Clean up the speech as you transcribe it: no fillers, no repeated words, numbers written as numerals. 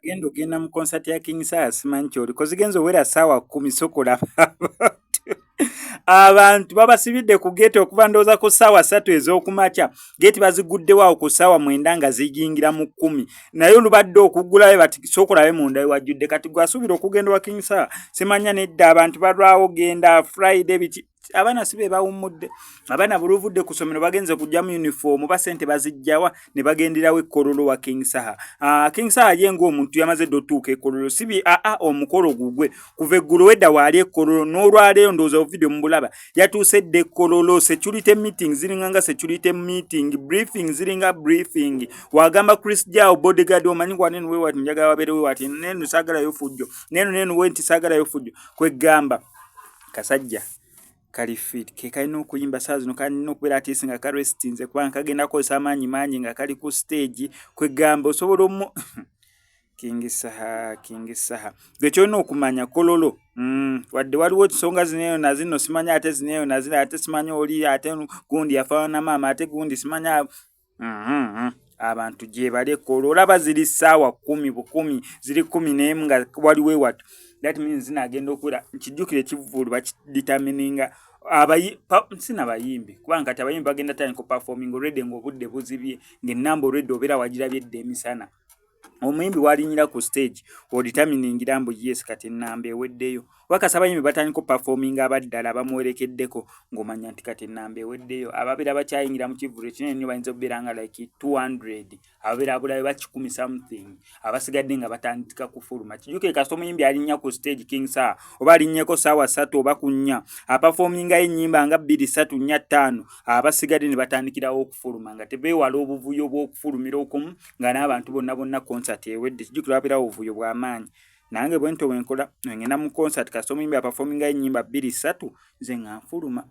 genda ogenda mu concert ya King Sir simanyi kyoli kozigenzo wera sawa 10 sokola abantu babasibidde ku gate okuva ndooza ku ssaawa 3 ez'okumakya gate baziguddewo ku ssaawa 9 nga zijingira mu 10 naye olubadde okuggulayo bati sokolawe munda wajjudde kati gwasuubira okugenda wa King Sir simanya nedda abantu balwawo genda Friday biti abana sibe bawumudde abana buluvudde ku somero bagenze kujja mu uniform ba sente bazijjawa ne bagenderawo ekkololo wa King Sir. King Sir yengo omuntu yamaze dotuuka ekkololo sibi omukolo gugwe kuva eggulu wedda waali ekkololo n'olwaleero ndooza video mbulaba yatuusedde ekkololo security meeting ziringanga security meeting briefing ziringa briefing wagamba Chris Jao bodyguard omanyi kwa nenu wewe wati njagala waberewe wati nenu sagala yofujjo nenu wenti sagala yofujjo kwegamba kasajja kali fit ke kalina okuyimba saa zino kalina okubeera ati singa karestinze kubanga kagenda kukozesa amaanyi mangi nga kali ku stage kwegamba osobola King Sir gekyolina okumanya kololo wadde waliwo ensonga zineyo nazino simanya ate zineyo nazino ate simanya oli ate gundi yafaana maama ate gundi simanya abantu gye bali kololo olaba ziri ssaawa 10 ziri 11 nga waliwo watu that means zinagenda okuwera nkijjukire kivulu bakiditamininga sina bayimbi kubanga kati abayimbi bagenda tani ko performing already ng'obudde buzibye ng'ennamba already obeera wagirabyedde emisana omuyimbi walinyira ku stage oditaminingira mbu yes kati ennamba eweddeyo wakasa abayimbi batandika performing abaddala bamuwerekeddeko ng'omanya nti kati ennamba eweddeyo ababeera bakyayingira mu kivulu ekinene nnyo bayinza okubeera nga like 200 ababeera abulabe ba 10 something abasigadde nga batandika kufuluma kijjukire kasita omuyimbi alinnya ku stage King Sir oba alinnyeko ssaawa 3 oba ku 4 aperforminga ennyimba nga 2 3 4 5 abasigadde ne batandikirawo okufuluma nga tebeewala obuvuyo bw'okufulumira okumu nga n'abantu bonna concert ewedde kijjukire wabeera obuvuyo bw'amaanyi nange bwento bwenkola ngenda mu concert kasita omuyimbi aperforminga ennyimba 2 3 nze nga nfuluma